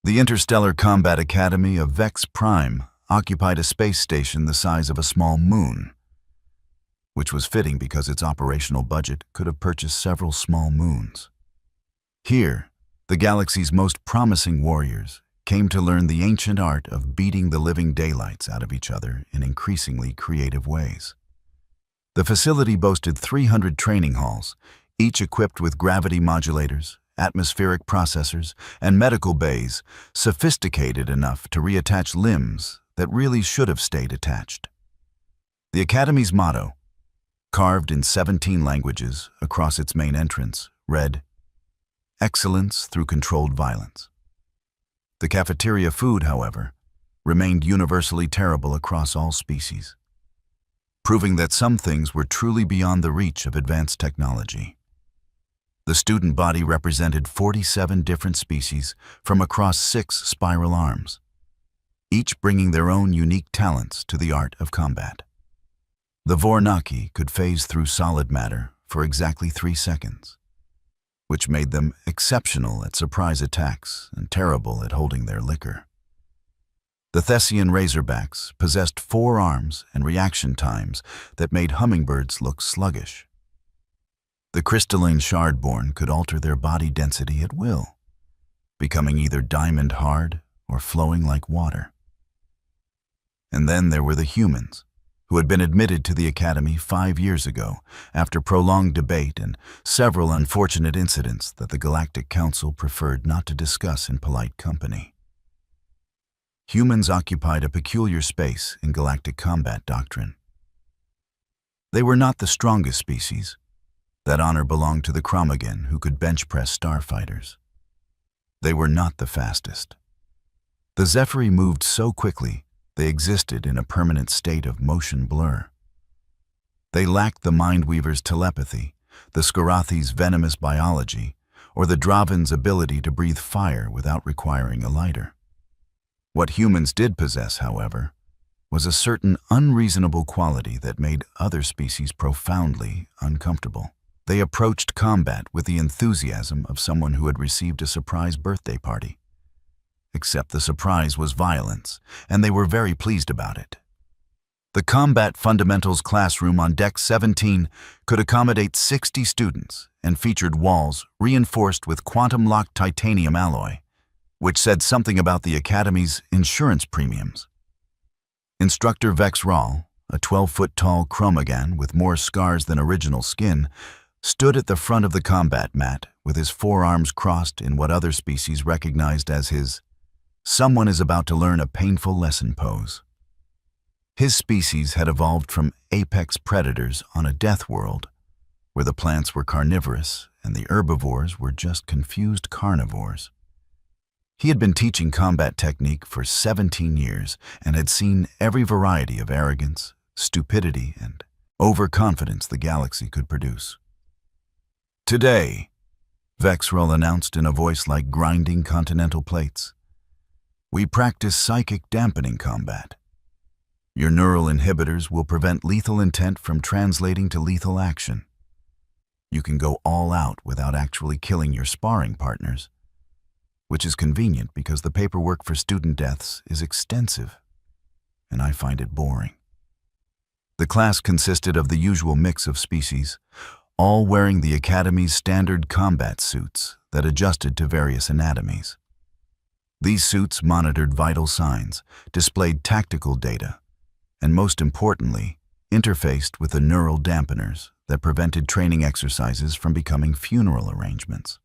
The Interstellar Combat Academy of Vex Prime occupied a space station the size of a small moon, which was fitting because its operational budget could have purchased several small moons. Here, the galaxy's most promising warriors came to learn the ancient art of beating the living daylights out of each other in increasingly creative ways. The facility boasted 300 training halls, each equipped with gravity modulators, atmospheric processors, and medical bays sophisticated enough to reattach limbs that really should have stayed attached. The Academy's motto, carved in 17 languages across its main entrance, read, "Excellence through controlled violence." The cafeteria food, however, remained universally terrible across all species, proving that some things were truly beyond the reach of advanced technology. The student body represented 47 different species from across 6 spiral arms, each bringing their own unique talents to the art of combat. The Vornaki could phase through solid matter for exactly 3 seconds, which made them exceptional at surprise attacks and terrible at holding their liquor. The Thessian Razorbacks possessed 4 arms and reaction times that made hummingbirds look sluggish. The crystalline Shardborn could alter their body density at will, becoming either diamond hard or flowing like water. And then there were the humans, who had been admitted to the Academy 5 years ago after prolonged debate and several unfortunate incidents that the Galactic Council preferred not to discuss in polite company. Humans occupied a peculiar space in galactic combat doctrine. They were not the strongest species. That honor belonged to the Chromagen, who could bench press starfighters. They were not the fastest. The Zephyri moved so quickly, they existed in a permanent state of motion blur. They lacked the Mindweaver's telepathy, the Skarathi's venomous biology, or the Draven's ability to breathe fire without requiring a lighter. What humans did possess, however, was a certain unreasonable quality that made other species profoundly uncomfortable. They approached combat with the enthusiasm of someone who had received a surprise birthday party. Except the surprise was violence, and they were very pleased about it. The Combat Fundamentals classroom on Deck 17 could accommodate 60 students and featured walls reinforced with quantum-locked titanium alloy, which said something about the Academy's insurance premiums. Instructor Vex Rahl, a 12-foot-tall Chromagan with more scars than original skin, stood at the front of the combat mat with his forearms crossed in what other species recognized as his "someone is about to learn a painful lesson" pose. His species had evolved from apex predators on a Deathworld, where the plants were carnivorous and the herbivores were just confused carnivores. He had been teaching combat technique for 17 years and had seen every variety of arrogance, stupidity, and overconfidence the galaxy could produce. "Today," Vex Rahl announced in a voice like grinding continental plates, "we practice psychic dampening combat. Your neural inhibitors will prevent lethal intent from translating to lethal action. You can go all out without actually killing your sparring partners, which is convenient because the paperwork for student deaths is extensive, and I find it boring." The class consisted of the usual mix of species, all wearing the Academy's standard combat suits that adjusted to various anatomies. These suits monitored vital signs, displayed tactical data, and most importantly, interfaced with the neural dampeners that prevented training exercises from becoming funeral arrangements.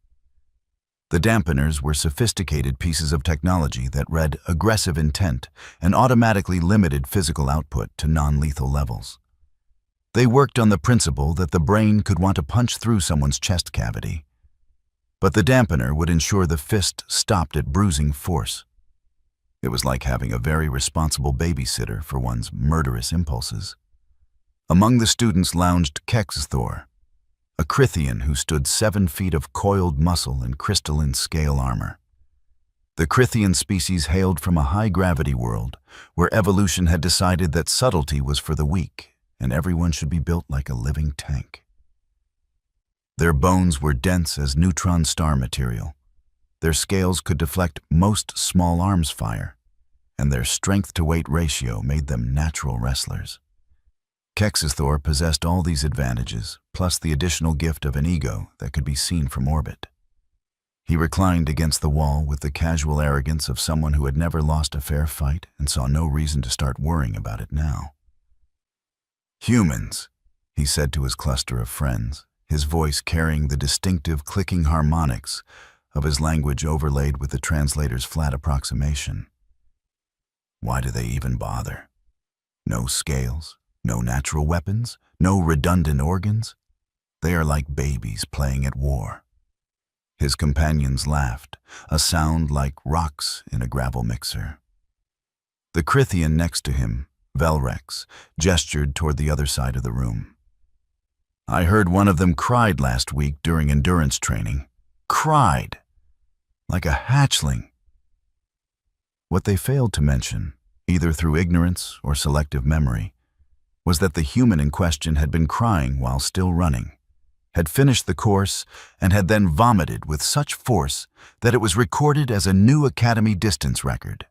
The dampeners were sophisticated pieces of technology that read aggressive intent and automatically limited physical output to non-lethal levels. They worked on the principle that the brain could want to punch through someone's chest cavity, but the dampener would ensure the fist stopped at bruising force. It was like having a very responsible babysitter for one's murderous impulses. Among the students lounged Kexthor, a Crithian who stood 7 feet of coiled muscle and crystalline scale armor. The Crithian species hailed from a high-gravity world where evolution had decided that subtlety was for the weak and everyone should be built like a living tank. Their bones were dense as neutron star material, Their scales could deflect most small arms fire, and their strength-to-weight ratio made them natural wrestlers. Kexithor possessed all these advantages, plus the additional gift of an ego that could be seen from orbit. He reclined against the wall with the casual arrogance of someone who had never lost a fair fight and saw no reason to start worrying about it now. "Humans," he said to his cluster of friends, his voice carrying the distinctive clicking harmonics of his language overlaid with the translator's flat approximation. "Why do they even bother? No scales, no natural weapons, no redundant organs. They are like babies playing at war." His companions laughed, a sound like rocks in a gravel mixer. The Crithian next to him, Velrex, gestured toward the other side of the room. "I heard one of them cried last week during endurance training. Cried! Like a hatchling." What they failed to mention, either through ignorance or selective memory, was that the human in question had been crying while still running, had finished the course, and had then vomited with such force that it was recorded as a new Academy distance record.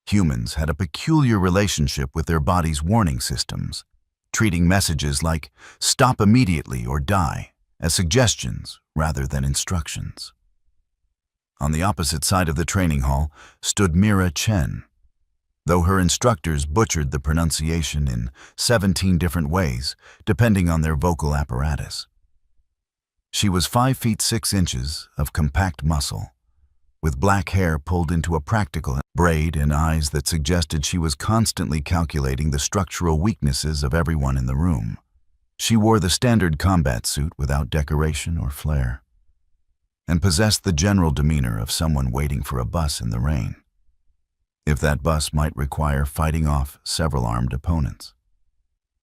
Humans had a peculiar relationship with their body's warning systems, treating messages like "stop immediately or die" as suggestions rather than instructions. On the opposite side of the training hall stood Mira Chen. Though her instructors butchered the pronunciation in 17 different ways, depending on their vocal apparatus. She was 5 feet 6 inches of compact muscle, with black hair pulled into a practical braid and eyes that suggested she was constantly calculating the structural weaknesses of everyone in the room. She wore the standard combat suit without decoration or flair, and possessed the general demeanor of someone waiting for a bus in the rain, if that bus might require fighting off several armed opponents.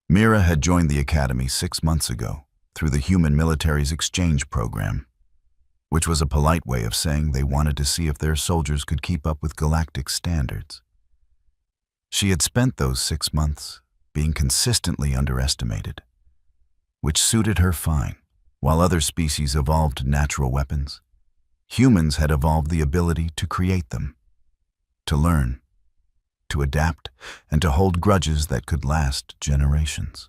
Mira had joined the Academy 6 months ago through the human military's exchange program, which was a polite way of saying they wanted to see if their soldiers could keep up with galactic standards. She had spent those 6 months being consistently underestimated, which suited her fine. While other species evolved natural weapons, humans had evolved the ability to create them, to learn, to adapt, and to hold grudges that could last generations.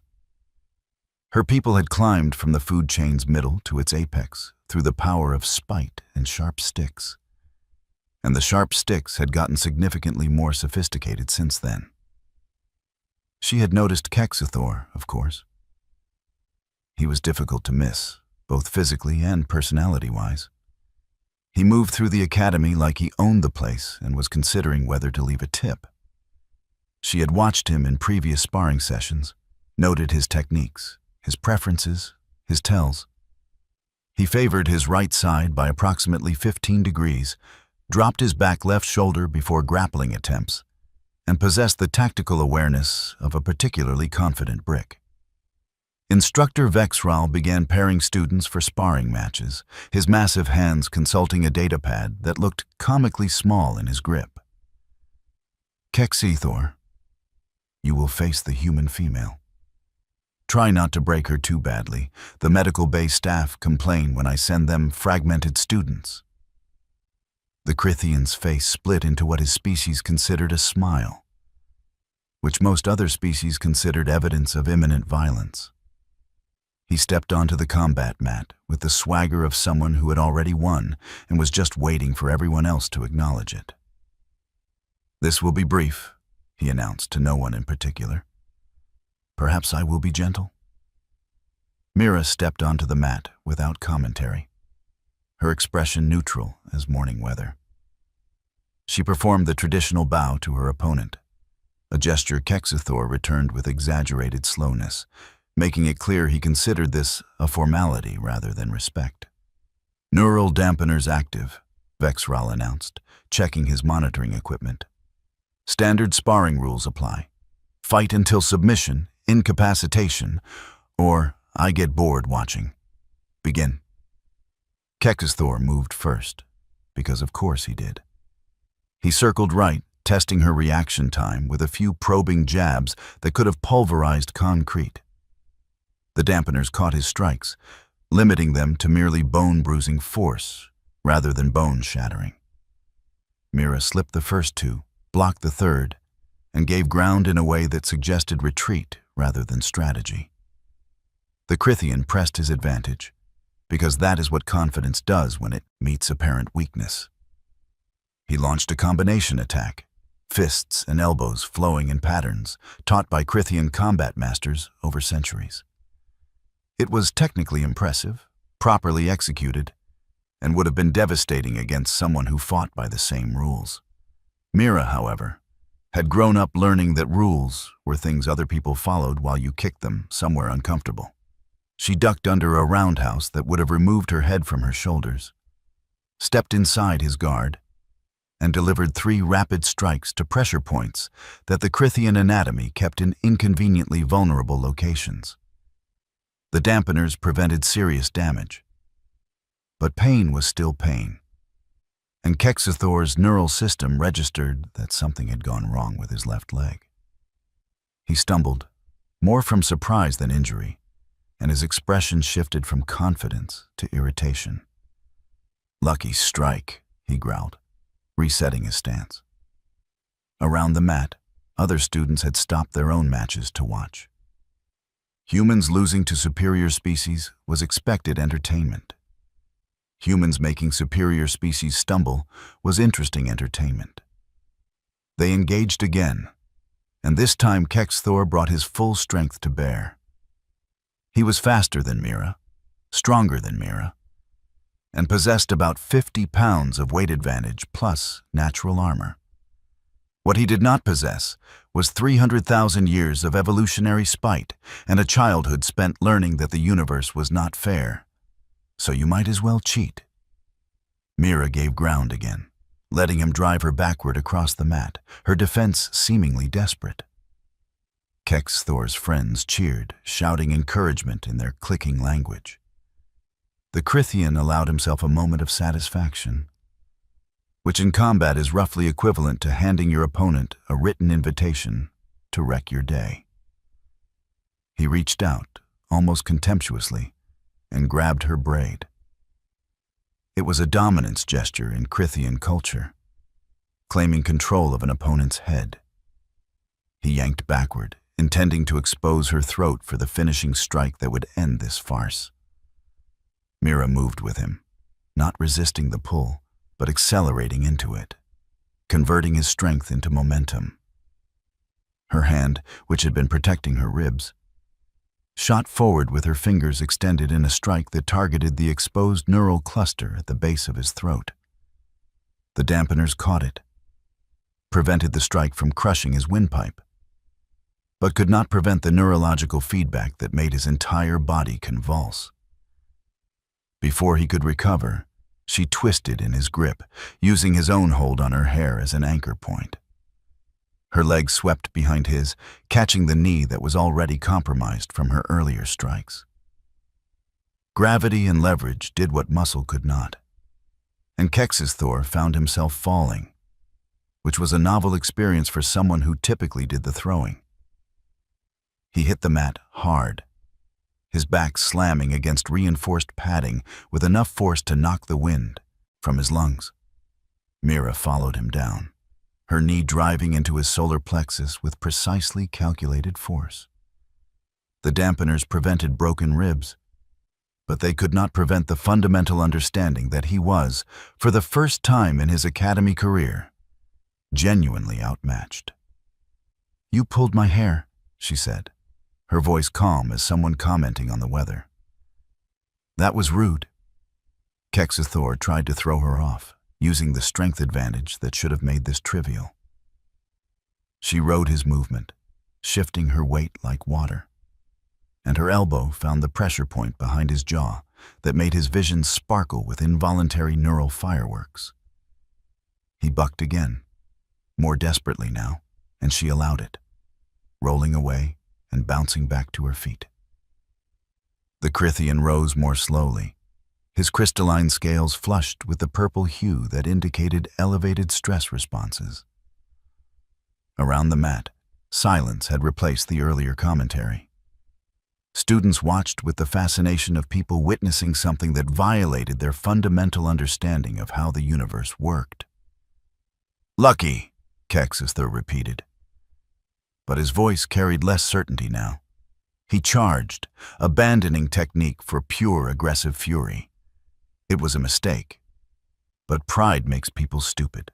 Her people had climbed from the food chain's middle to its apex through the power of spite and sharp sticks. And the sharp sticks had gotten significantly more sophisticated since then. She had noticed Kexithor, of course. He was difficult to miss, both physically and personality-wise. He moved through the Academy like he owned the place and was considering whether to leave a tip. She had watched him in previous sparring sessions, noted his techniques, his preferences, his tells. He favored his right side by approximately 15 degrees, dropped his back left shoulder before grappling attempts, and possessed the tactical awareness of a particularly confident brick. Instructor Vexral began pairing students for sparring matches, his massive hands consulting a datapad that looked comically small in his grip. "Kexithor, you will face the human female. Try not to break her too badly. The medical bay staff complain when I send them fragmented students." The Crithian's face split into what his species considered a smile, which most other species considered evidence of imminent violence. He stepped onto the combat mat with the swagger of someone who had already won and was just waiting for everyone else to acknowledge it. "This will be brief," he announced to no one in particular. "Perhaps I will be gentle." Mira stepped onto the mat without commentary, her expression neutral as morning weather. She performed the traditional bow to her opponent, a gesture Kexithor returned with exaggerated slowness, making it clear he considered this a formality rather than respect. "Neural dampeners active," Vexral announced, checking his monitoring equipment. "Standard sparring rules apply. Fight until submission, incapacitation, or I get bored watching. Begin." Kexithor moved first, because of course he did. He circled right, testing her reaction time with a few probing jabs that could have pulverized concrete. The dampeners caught his strikes, limiting them to merely bone-bruising force, rather than bone-shattering. Mira slipped the first two, blocked the third, and gave ground in a way that suggested retreat rather than strategy. The Crithian pressed his advantage, because that is what confidence does when it meets apparent weakness. He launched a combination attack, fists and elbows flowing in patterns taught by Crithian combat masters over centuries. It was technically impressive, properly executed, and would have been devastating against someone who fought by the same rules. Mira, however, had grown up learning that rules were things other people followed while you kicked them somewhere uncomfortable. She ducked under a roundhouse that would have removed her head from her shoulders, stepped inside his guard, and delivered 3 rapid strikes to pressure points that the Crithian anatomy kept in inconveniently vulnerable locations. The dampeners prevented serious damage, but pain was still pain, and Kexithor's neural system registered that something had gone wrong with his left leg. He stumbled, more from surprise than injury, and his expression shifted from confidence to irritation. "Lucky strike," he growled, resetting his stance. Around the mat, other students had stopped their own matches to watch. Humans losing to superior species was expected entertainment. Humans making superior species stumble was interesting entertainment. They engaged again, and this time Kexithor brought his full strength to bear. He was faster than Mira, stronger than Mira, and possessed about 50 pounds of weight advantage plus natural armor. What he did not possess was 300,000 years of evolutionary spite and a childhood spent learning that the universe was not fair. So you might as well cheat. Mira gave ground again, letting him drive her backward across the mat, her defense seemingly desperate. Kexithor's friends cheered, shouting encouragement in their clicking language. The Crithian allowed himself a moment of satisfaction, which in combat is roughly equivalent to handing your opponent a written invitation to wreck your day. He reached out, almost contemptuously, and grabbed her braid. It was a dominance gesture in Crithian culture, claiming control of an opponent's head. He yanked backward, intending to expose her throat for the finishing strike that would end this farce. Mira moved with him, not resisting the pull, but accelerating into it, converting his strength into momentum. Her hand, which had been protecting her ribs, shot forward with her fingers extended in a strike that targeted the exposed neural cluster at the base of his throat. The dampeners caught it, prevented the strike from crushing his windpipe, but could not prevent the neurological feedback that made his entire body convulse. Before he could recover, she twisted in his grip, using his own hold on her hair as an anchor point. Her leg swept behind his, catching the knee that was already compromised from her earlier strikes. Gravity and leverage did what muscle could not, and Kexithor found himself falling, which was a novel experience for someone who typically did the throwing. He hit the mat hard, his back slamming against reinforced padding with enough force to knock the wind from his lungs. Mira followed him down, her knee driving into his solar plexus with precisely calculated force. The dampeners prevented broken ribs, but they could not prevent the fundamental understanding that he was, for the first time in his academy career, genuinely outmatched. "You pulled my hair," she said, her voice calm as someone commenting on the weather. "That was rude." Kexithor tried to throw her off, using the strength advantage that should have made this trivial. She rode his movement, shifting her weight like water, and her elbow found the pressure point behind his jaw that made his vision sparkle with involuntary neural fireworks. He bucked again, more desperately now, and she allowed it, rolling away and bouncing back to her feet. The Crithian rose more slowly, his crystalline scales flushed with the purple hue that indicated elevated stress responses. Around the mat, silence had replaced the earlier commentary. Students watched with the fascination of people witnessing something that violated their fundamental understanding of how the universe worked. "Lucky," Kexithor repeated. But his voice carried less certainty now. He charged, abandoning technique for pure aggressive fury. It was a mistake. But pride makes people stupid,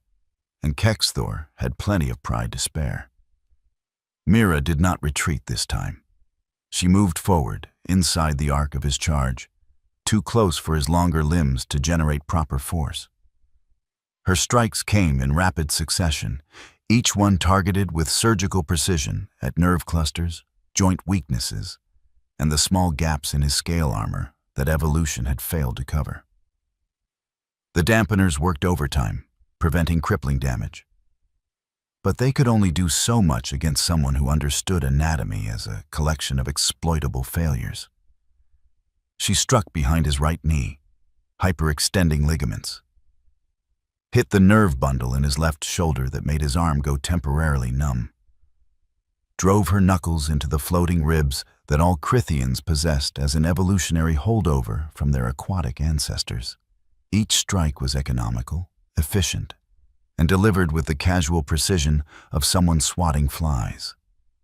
and Kexithor had plenty of pride to spare. Mira did not retreat this time. She moved forward, inside the arc of his charge, too close for his longer limbs to generate proper force. Her strikes came in rapid succession, each one targeted with surgical precision at nerve clusters, joint weaknesses, and the small gaps in his scale armor that evolution had failed to cover. The dampeners worked overtime, preventing crippling damage. But they could only do so much against someone who understood anatomy as a collection of exploitable failures. She struck behind his right knee, hyperextending ligaments, hit the nerve bundle in his left shoulder that made his arm go temporarily numb, drove her knuckles into the floating ribs that all Crithians possessed as an evolutionary holdover from their aquatic ancestors. Each strike was economical, efficient, and delivered with the casual precision of someone swatting flies.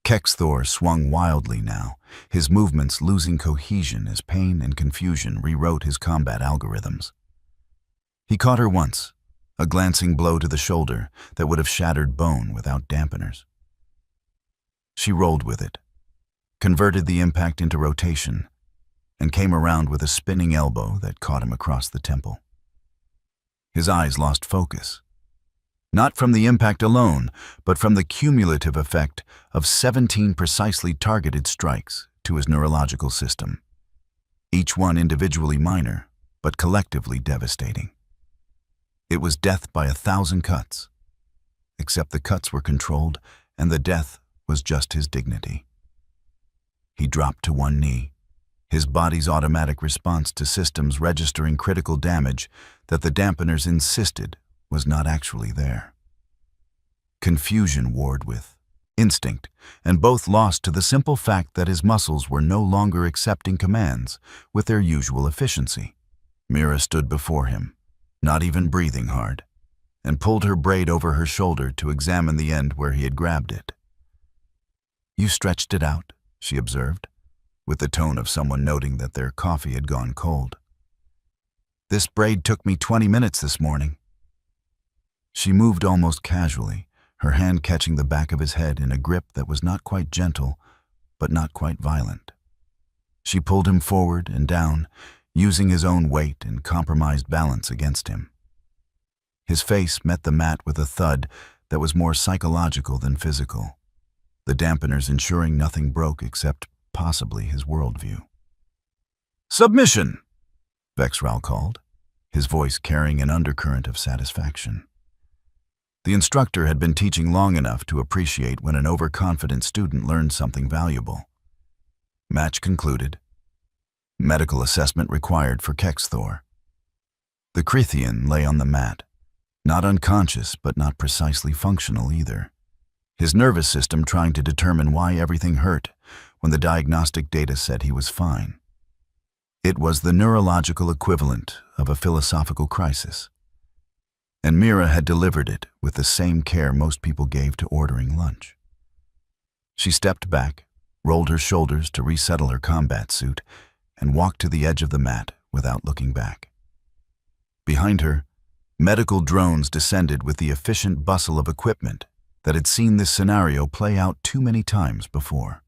Kexithor swung wildly now, his movements losing cohesion as pain and confusion rewrote his combat algorithms. He caught her once, a glancing blow to the shoulder that would have shattered bone without dampeners. She rolled with it, converted the impact into rotation, and came around with a spinning elbow that caught him across the temple. His eyes lost focus. Not from the impact alone, but from the cumulative effect of 17 precisely targeted strikes to his neurological system, each one individually minor, but collectively devastating. It was death by 1,000 cuts, except the cuts were controlled and the death was just his dignity. He dropped to one knee, his body's automatic response to systems registering critical damage that the dampeners insisted was not actually there. Confusion warred with instinct, and both lost to the simple fact that his muscles were no longer accepting commands with their usual efficiency. Mira stood before him, not even breathing hard, and pulled her braid over her shoulder to examine the end where he had grabbed it. "You stretched it out," she observed, with the tone of someone noting that their coffee had gone cold. "This braid took me 20 minutes this morning." She moved almost casually, her hand catching the back of his head in a grip that was not quite gentle, but not quite violent. She pulled him forward and down, using his own weight and compromised balance against him. His face met the mat with a thud that was more psychological than physical, the dampeners ensuring nothing broke except possibly his worldview. "Submission!" Vexral called, his voice carrying an undercurrent of satisfaction. The instructor had been teaching long enough to appreciate when an overconfident student learned something valuable. Match concluded. Medical assessment required for Kexithor. The Crithian lay on the mat, not unconscious but not precisely functional either, his nervous system trying to determine why everything hurt when the diagnostic data said he was fine. It was the neurological equivalent of a philosophical crisis, and Mira had delivered it with the same care most people gave to ordering lunch. She stepped back, rolled her shoulders to resettle her combat suit, and walked to the edge of the mat without looking back. Behind her, medical drones descended with the efficient bustle of equipment that had seen this scenario play out too many times before.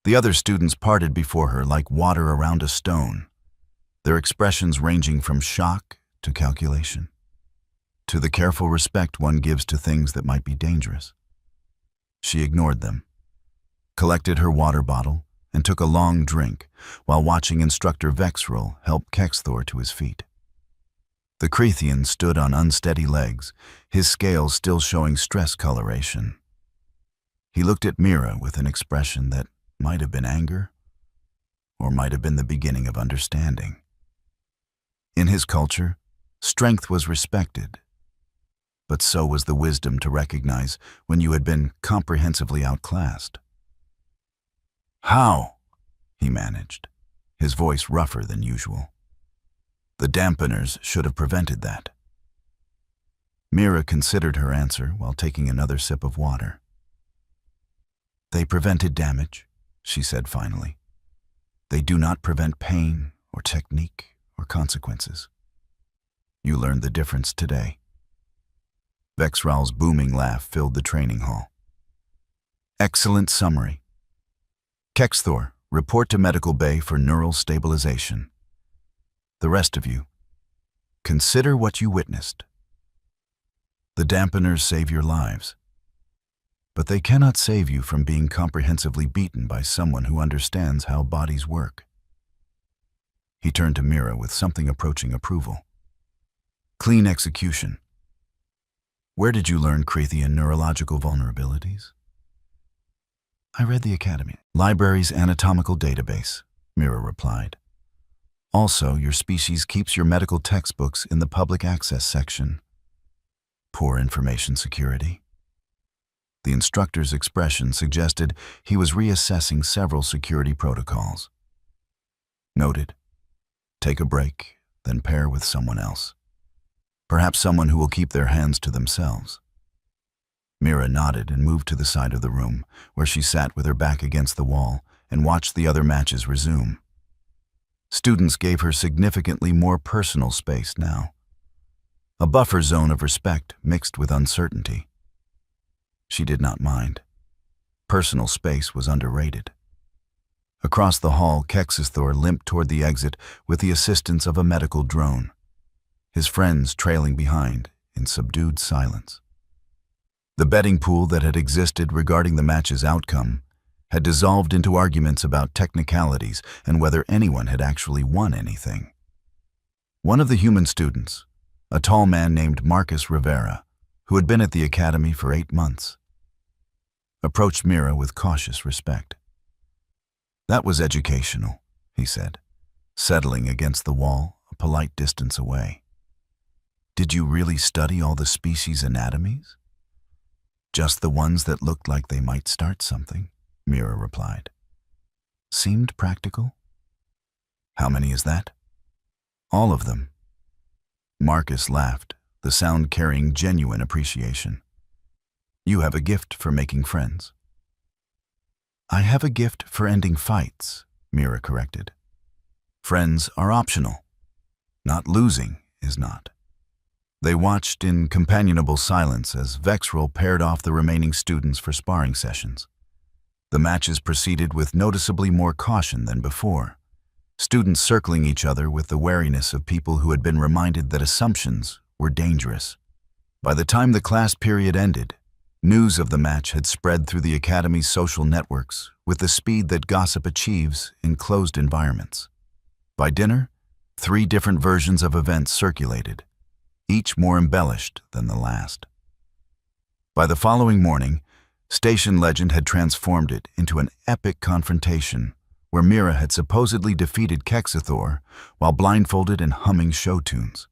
The other students parted before her like water around a stone, their expressions ranging from shock to calculation, to the careful respect one gives to things that might be dangerous. She ignored them, collected her water bottle, and took a long drink while watching Instructor Vexral help Kexithor to his feet. The Crethian stood on unsteady legs, his scales still showing stress coloration. He looked at Mira with an expression that might have been anger, or might have been the beginning of understanding. In his culture, strength was respected, but so was the wisdom to recognize when you had been comprehensively outclassed. "How?" he managed, his voice rougher than usual. The dampeners should have prevented that. Mira considered her answer while taking another sip of water. They prevented damage, she said finally. They do not prevent pain or technique or consequences. You learned the difference today. Vexral's booming laugh filled the training hall. Excellent summary. Kexthor, report to Medical Bay for neural stabilization. The rest of you, consider what you witnessed. The dampeners save your lives, but they cannot save you from being comprehensively beaten by someone who understands how bodies work. He turned to Mira with something approaching approval. Clean execution. Where did you learn Krathian neurological vulnerabilities? I read the Academy. Library's anatomical database, Mira replied. Also, your species keeps your medical textbooks in the public access section. Poor information security. The instructor's expression suggested he was reassessing several security protocols. Noted. Take a break, then pair with someone else. Perhaps someone who will keep their hands to themselves. Mira nodded and moved to the side of the room, where she sat with her back against the wall and watched the other matches resume. Students gave her significantly more personal space now. A buffer zone of respect mixed with uncertainty. She did not mind. Personal space was underrated. Across the hall, Kexthor limped toward the exit with the assistance of a medical drone, his friends trailing behind in subdued silence. The betting pool that had existed regarding the match's outcome had dissolved into arguments about technicalities and whether anyone had actually won anything. One of the human students, a tall man named Marcus Rivera, who had been at the academy for 8 months, approached Mira with cautious respect. That was educational, he said, settling against the wall a polite distance away. Did you really study all the species' anatomies? Just the ones that looked like they might start something, Mira replied. Seemed practical? How many is that? All of them. Marcus laughed, the sound carrying genuine appreciation. You have a gift for making friends. I have a gift for ending fights, Mira corrected. Friends are optional. Not losing is not. They watched in companionable silence as Vexral paired off the remaining students for sparring sessions. The matches proceeded with noticeably more caution than before, students circling each other with the wariness of people who had been reminded that assumptions were dangerous. By the time the class period ended, news of the match had spread through the Academy's social networks with the speed that gossip achieves in closed environments. By dinner, 3 different versions of events circulated, each more embellished than the last. By the following morning, station legend had transformed it into an epic confrontation where Mira had supposedly defeated Kexthor while blindfolded and humming show tunes.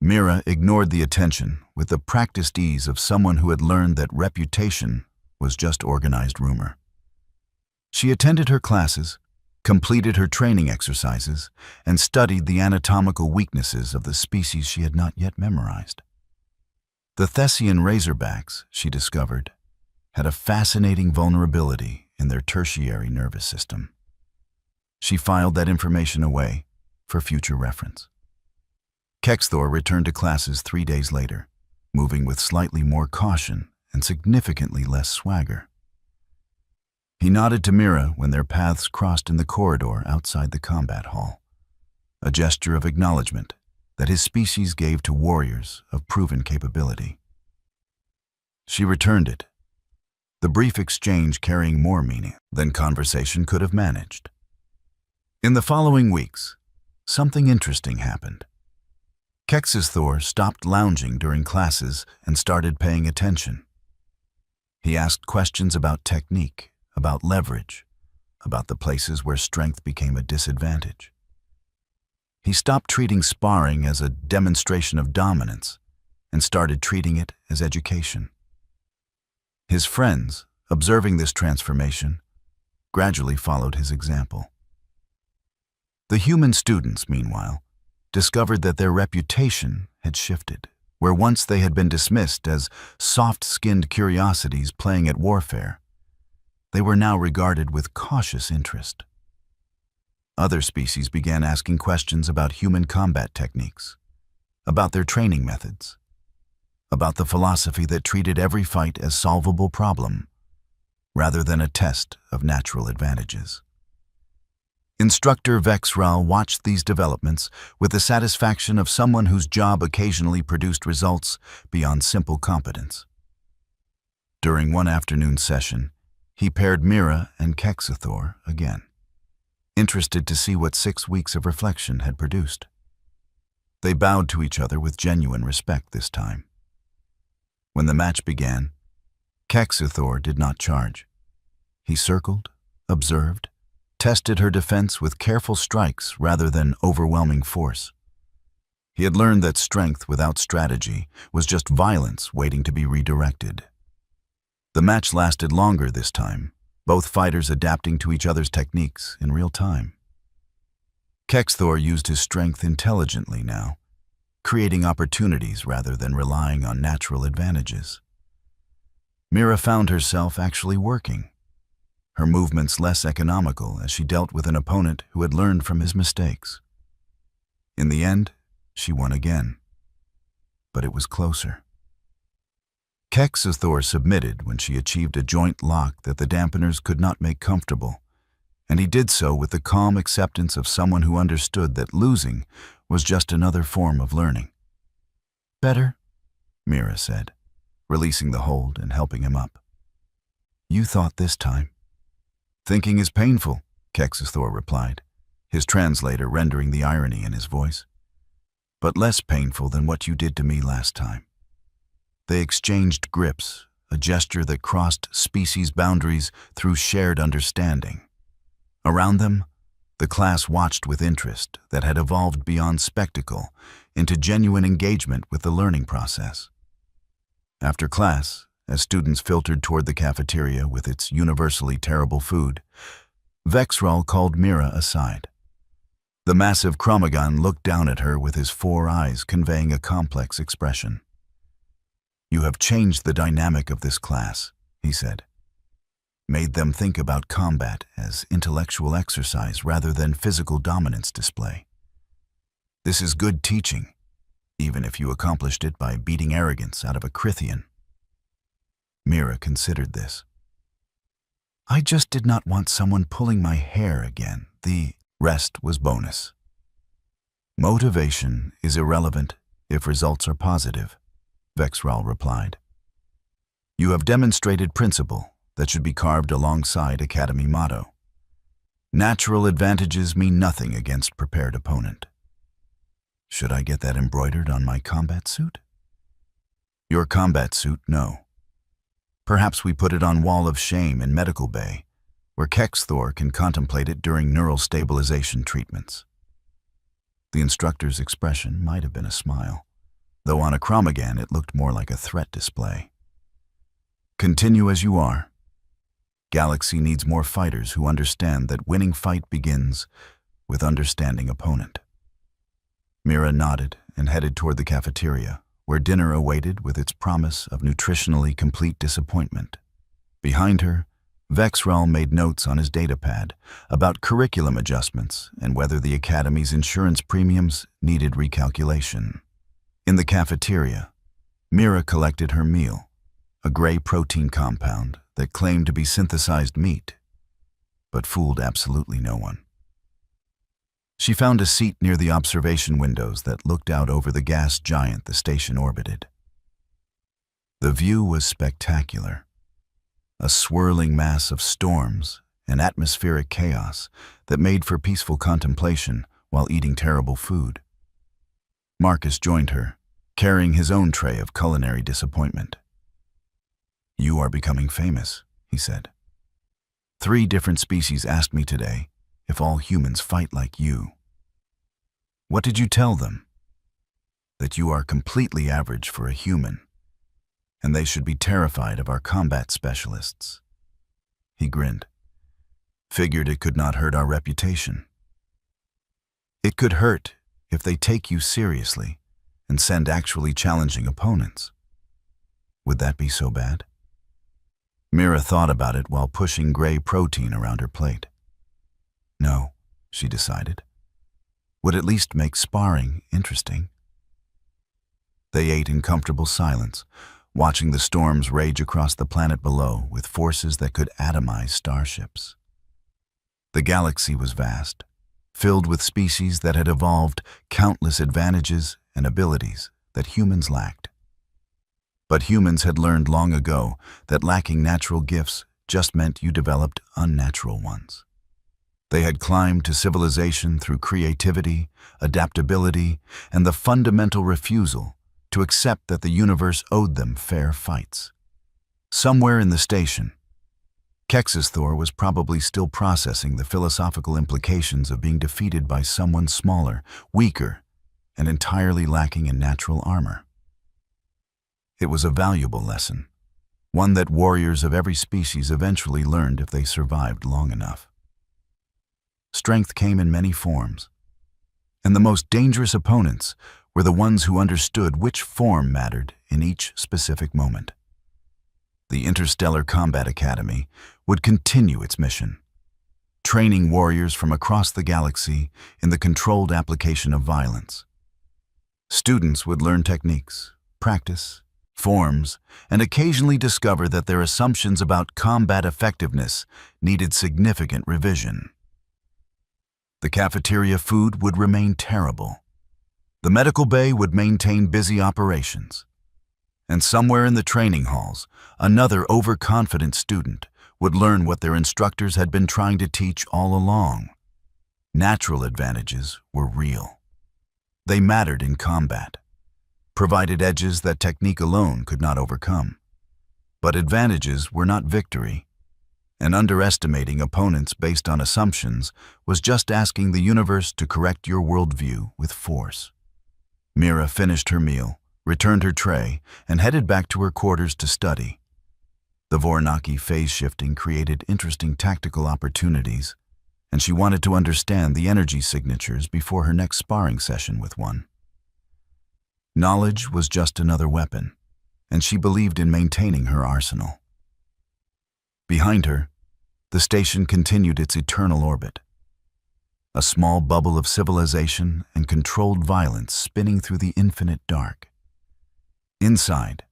Mira ignored the attention with the practiced ease of someone who had learned that reputation was just organized rumor. She attended her classes, completed her training exercises, and studied the anatomical weaknesses of the species she had not yet memorized. The Thessian razorbacks, she discovered, had a fascinating vulnerability in their tertiary nervous system. She filed that information away for future reference. Kexthor returned to classes 3 days later, moving with slightly more caution and significantly less swagger. He nodded to Mira when their paths crossed in the corridor outside the combat hall, a gesture of acknowledgement that his species gave to warriors of proven capability. She returned it, the brief exchange carrying more meaning than conversation could have managed. In the following weeks, something interesting happened. Kexthor stopped lounging during classes and started paying attention. He asked questions about technique, about leverage, about the places where strength became a disadvantage. He stopped treating sparring as a demonstration of dominance and started treating it as education. His friends, observing this transformation, gradually followed his example. The human students, meanwhile, discovered that their reputation had shifted. Where once they had been dismissed as soft-skinned curiosities playing at warfare, they were now regarded with cautious interest. Other species began asking questions about human combat techniques, about their training methods, about the philosophy that treated every fight as solvable problem, rather than a test of natural advantages. Instructor Vexral watched these developments with the satisfaction of someone whose job occasionally produced results beyond simple competence. During one afternoon session, he paired Mira and Kexathor again, interested to see what 6 weeks of reflection had produced. They bowed to each other with genuine respect this time. When the match began, Kexathor did not charge. He circled, observed, tested her defense with careful strikes rather than overwhelming force. He had learned that strength without strategy was just violence waiting to be redirected. The match lasted longer this time, both fighters adapting to each other's techniques in real time. Kexathor used his strength intelligently now, creating opportunities rather than relying on natural advantages. Mira found herself actually working, her movements less economical as she dealt with an opponent who had learned from his mistakes. In the end, she won again, but it was closer. Kexathor submitted when she achieved a joint lock that the dampeners could not make comfortable, and he did so with the calm acceptance of someone who understood that losing was just another form of learning. "Better," Mira said, releasing the hold and helping him up. "You thought this time." "Thinking is painful," Kexathor replied, his translator rendering the irony in his voice. "But less painful than what you did to me last time." They exchanged grips, a gesture that crossed species boundaries through shared understanding. Around them, the class watched with interest that had evolved beyond spectacle into genuine engagement with the learning process. After class, as students filtered toward the cafeteria with its universally terrible food, Vexral called Mira aside. The massive Chromagon looked down at her with his 4 eyes conveying a complex expression. "You have changed the dynamic of this class," he said. "Made them think about combat as intellectual exercise rather than physical dominance display. This is good teaching, even if you accomplished it by beating arrogance out of a Crithian." Mira considered this. "I just did not want someone pulling my hair again. The rest was bonus." "Motivation is irrelevant if results are positive," Vexral replied. "You have demonstrated principle that should be carved alongside Academy motto. Natural advantages mean nothing against prepared opponent." "Should I get that embroidered on my combat suit?" "Your combat suit, no. Perhaps we put it on Wall of Shame in Medical Bay, where Kexathor can contemplate it during neural stabilization treatments." The instructor's expression might have been a smile, though on a Chromagan it looked more like a threat display. "Continue as you are. Galaxy needs more fighters who understand that winning fight begins with understanding opponent." Mira nodded and headed toward the cafeteria, where dinner awaited with its promise of nutritionally complete disappointment. Behind her, Vexral made notes on his datapad about curriculum adjustments and whether the Academy's insurance premiums needed recalculation. In the cafeteria, Mira collected her meal, a gray protein compound that claimed to be synthesized meat, but fooled absolutely no one. She found a seat near the observation windows that looked out over the gas giant the station orbited. The view was spectacular, a swirling mass of storms and atmospheric chaos that made for peaceful contemplation while eating terrible food. Marcus joined her, carrying his own tray of culinary disappointment. "You are becoming famous," he said. 3 different species asked me today if all humans fight like you." "What did you tell them?" "That you are completely average for a human, and they should be terrified of our combat specialists." He grinned. Figured it could not hurt our reputation. It could hurt if they take you seriously and send actually challenging opponents. Would that be so bad? Mira thought about it while pushing gray protein around her plate. No, she decided. Would at least make sparring interesting. They ate in comfortable silence, watching the storms rage across the planet below with forces that could atomize starships. The galaxy was vast, filled with species that had evolved countless advantages and abilities that humans lacked. But humans had learned long ago that lacking natural gifts just meant you developed unnatural ones. They had climbed to civilization through creativity, adaptability, and the fundamental refusal to accept that the universe owed them fair fights. Somewhere in the station, Kexisthor was probably still processing the philosophical implications of being defeated by someone smaller, weaker, and entirely lacking in natural armor. It was a valuable lesson, one that warriors of every species eventually learned if they survived long enough. Strength came in many forms, and the most dangerous opponents were the ones who understood which form mattered in each specific moment. The Interstellar Combat Academy would continue its mission, training warriors from across the galaxy in the controlled application of violence. Students would learn techniques, practice, forms, and occasionally discover that their assumptions about combat effectiveness needed significant revision. The cafeteria food would remain terrible. The medical bay would maintain busy operations. And somewhere in the training halls, another overconfident student would learn what their instructors had been trying to teach all along. Natural advantages were real. They mattered in combat, provided edges that technique alone could not overcome. But advantages were not victory, and underestimating opponents based on assumptions was just asking the universe to correct your worldview with force. Mira finished her meal, returned her tray, and headed back to her quarters to study. The Vornaki phase shifting created interesting tactical opportunities, and she wanted to understand the energy signatures before her next sparring session with one. Knowledge was just another weapon, and she believed in maintaining her arsenal. Behind her, the station continued its eternal orbit, a small bubble of civilization and controlled violence spinning through the infinite dark. Inside,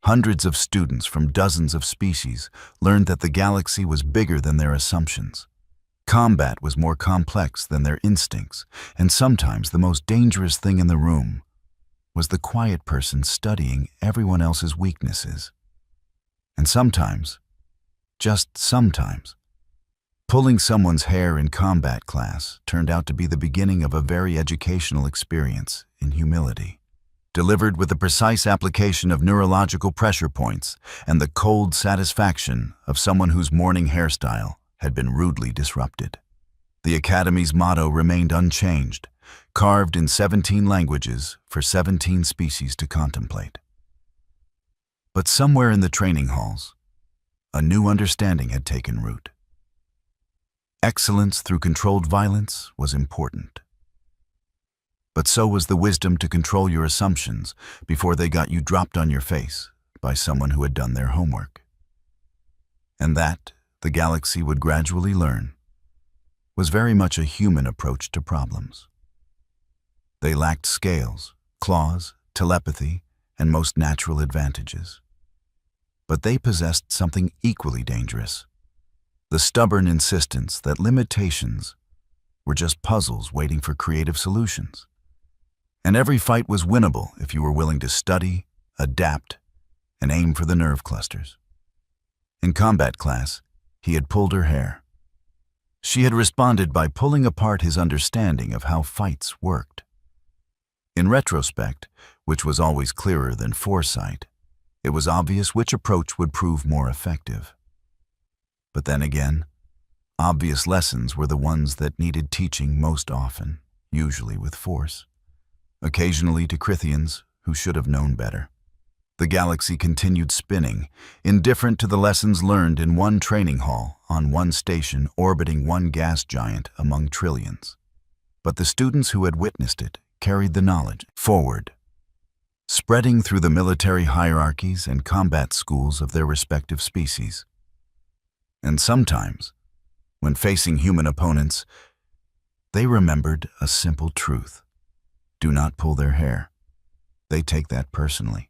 hundreds of students from dozens of species learned that the galaxy was bigger than their assumptions. Combat was more complex than their instincts, and sometimes the most dangerous thing in the room was the quiet person studying everyone else's weaknesses. And sometimes, just sometimes, pulling someone's hair in combat class turned out to be the beginning of a very educational experience in humility, delivered with the precise application of neurological pressure points and the cold satisfaction of someone whose morning hairstyle had been rudely disrupted. The Academy's motto remained unchanged, carved in 17 languages for 17 species to contemplate. But somewhere in the training halls, a new understanding had taken root. Excellence through controlled violence was important. But so was the wisdom to control your assumptions before they got you dropped on your face by someone who had done their homework. And that, the galaxy would gradually learn, was very much a human approach to problems. They lacked scales, claws, telepathy, and most natural advantages. But they possessed something equally dangerous: the stubborn insistence that limitations were just puzzles waiting for creative solutions. And every fight was winnable if you were willing to study, adapt, and aim for the nerve clusters. In combat class, he had pulled her hair. She had responded by pulling apart his understanding of how fights worked. In retrospect, which was always clearer than foresight, it was obvious which approach would prove more effective. But then again, obvious lessons were the ones that needed teaching most often, usually with force, occasionally to Crithians who should have known better. The galaxy continued spinning, indifferent to the lessons learned in one training hall on one station orbiting one gas giant among trillions. But the students who had witnessed it carried the knowledge forward, spreading through the military hierarchies and combat schools of their respective species. And sometimes, when facing human opponents, they remembered a simple truth. Do not pull their hair. They take that personally.